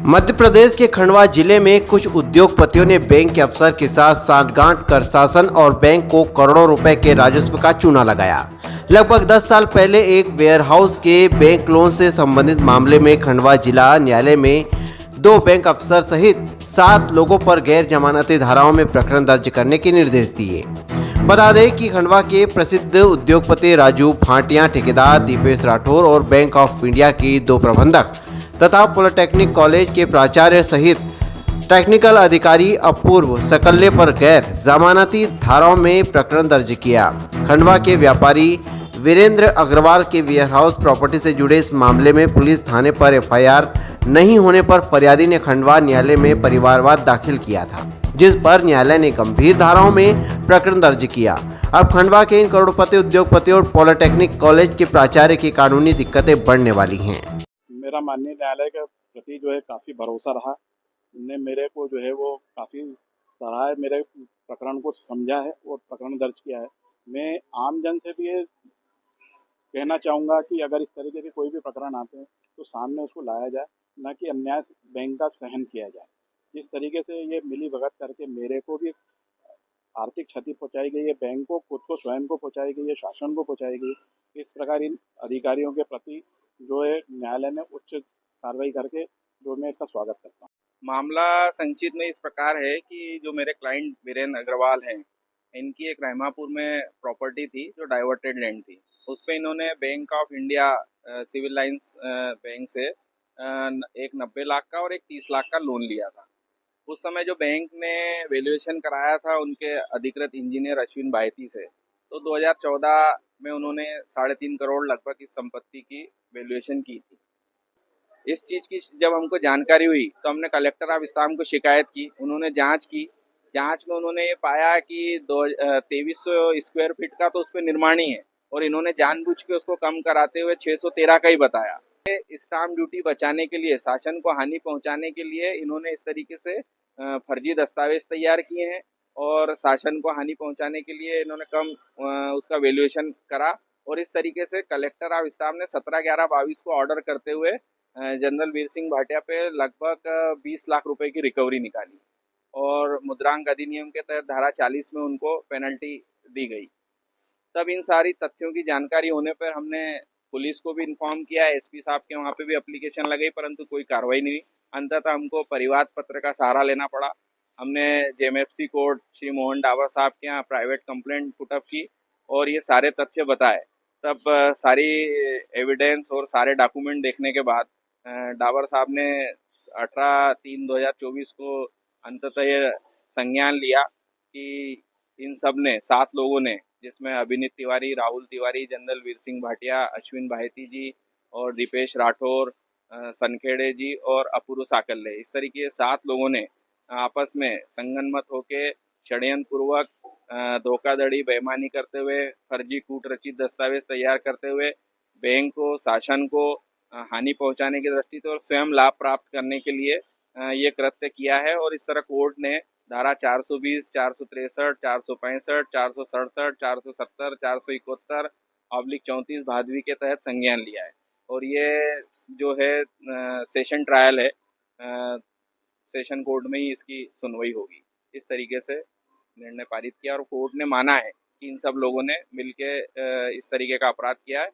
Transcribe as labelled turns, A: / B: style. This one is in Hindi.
A: मध्य प्रदेश के खंडवा जिले में कुछ उद्योगपतियों ने बैंक के अफसर के साथ सांठगांठ कर शासन और बैंक को करोड़ों रुपए के राजस्व का चूना लगाया। लगभग 10 साल पहले एक वेयरहाउस के बैंक लोन से संबंधित मामले में खंडवा जिला न्यायालय में 2 बैंक अफसर सहित 7 लोगों पर गैर जमानती धाराओं में प्रकरण दर्ज करने के निर्देश दिए। बता दें कि खंडवा के प्रसिद्ध उद्योगपति राजू भाटिया, ठेकेदार दीपेश राठौर और बैंक ऑफ इंडिया के 2 प्रबंधक तथा पॉलिटेक्निक कॉलेज के प्राचार्य सहित टेक्निकल अधिकारी अपूर्व सकल्ले पर गैर जमानती धाराओं में प्रकरण दर्ज किया। खंडवा के व्यापारी वीरेंद्र अग्रवाल के वेयरहाउस प्रॉपर्टी से जुड़े इस मामले में पुलिस थाने पर एफआईआर नहीं होने पर फरियादी ने खंडवा न्यायालय में परिवारवाद दाखिल किया था, जिस पर न्यायालय ने गंभीर धाराओं में प्रकरण दर्ज किया। अब खंडवा के इन करोड़पति उद्योगपति और पॉलिटेक्निक कॉलेज के प्राचार्य की कानूनी दिक्कतें बढ़ने वाली हैं।
B: मेरा माननीय न्यायालय के प्रति जो है काफ़ी भरोसा रहा। उनने मेरे को जो है वो काफ़ी सराहा है, मेरे प्रकरण को समझा है और प्रकरण दर्ज किया है। मैं आम जन से भी ये कहना चाहूँगा कि अगर इस तरीके के कोई भी प्रकरण आते हैं तो सामने उसको लाया जाए, न कि अन्याय बैंक का सहन किया जाए। जिस तरीके से ये मिली भगत करके मेरे को भी आर्थिक क्षति पहुँचाई गई है, बैंक को खुद को स्वयं को पहुँचाई गई है, शासन को पहुँचाई गई, इस प्रकार इन अधिकारियों के प्रति जो है न्यायालय ने उच्च कार्रवाई करके जो मैं इसका स्वागत करता हूँ।
C: मामला संचित में इस प्रकार है कि जो मेरे क्लाइंट वीरेंद्र अग्रवाल हैं, इनकी एक रहमापुर में प्रॉपर्टी थी जो डाइवर्टेड लैंड थी। उस पे इन्होंने Bank of India Civil Lines bank से एक 90 लाख का और एक 30 लाख का लोन लिया था। उस समय जो बैंक ने वैल्यूएशन कराया था उनके अधिकृत इंजीनियर अश्विन बायती से, तो 2014 में उन्होंने 3.5 करोड़ लगभग इस संपत्ति की वैल्यूएशन की थी। इस चीज़ की जब हमको जानकारी हुई तो हमने कलेक्टर ऑफ इस्लाम को शिकायत की। उन्होंने जांच की। जांच में उन्होंने ये पाया कि 2300 स्क्वायर फीट का तो उस पर निर्माण ही है और इन्होंने जानबूझ के उसको कम कराते हुए 613 का ही बताया। स्टाम्प ड्यूटी बचाने के लिए, शासन को हानि पहुंचाने के लिए इन्होंने इस तरीके से फर्जी दस्तावेज तैयार किए हैं और शासन को हानि पहुंचाने के लिए इन्होंने कम उसका वैल्यूएशन करा और इस तरीके से कलेक्टर ऑफ इस्लाम ने 17/11/22 को ऑर्डर करते हुए जनरल वीर सिंह भाटिया पे लगभग 20 लाख रुपए की रिकवरी निकाली और मुद्रांक अधिनियम के तहत धारा 40 में उनको पेनल्टी दी गई। तब इन सारी तथ्यों की जानकारी होने पर हमने पुलिस को भी इन्फॉर्म किया, एसपी साहब के वहाँ पे भी एप्लीकेशन लगाई, परंतु कोई कार्रवाई नहीं हुई। अंततः हमको परिवाद पत्र का सहारा लेना पड़ा। हमने जेएमएफसी कोर्ट श्री मोहन डावर साहब के यहाँ प्राइवेट कंप्लेंट पुटअप की और ये सारे तथ्य बताए। तब सारी एविडेंस और सारे डॉक्यूमेंट देखने के बाद डावर साहब ने 18/3/2024 को अंततः ये संज्ञान लिया कि इन सब ने 7 लोगों ने, जिसमें अभिनीत तिवारी, राहुल तिवारी, जनरल वीर सिंह भाटिया, अश्विन बाहेती जी और दीपेश राठौर, सनखेड़े जी और अपूर्व साकल्ले, इस तरीके 7 लोगों ने आपस में संगनमत होकर षड्यंत्र पूर्वक धोखाधड़ी, बेईमानी करते हुए, फर्जी कूटरचित दस्तावेज तैयार करते हुए बैंक को, शासन को हानि पहुंचाने की दृष्टि से और स्वयं लाभ प्राप्त करने के लिए ये कृत्य किया है। और इस तरह कोर्ट ने धारा 420, 463, 465, 467, 470, 471/34 भादवी के तहत संज्ञान लिया है और ये जो है सेशन ट्रायल है, सेशन कोर्ट में ही इसकी सुनवाई होगी। इस तरीके से निर्णय पारित किया और कोर्ट ने माना है कि इन सब लोगों ने मिलकर इस तरीके का अपराध किया है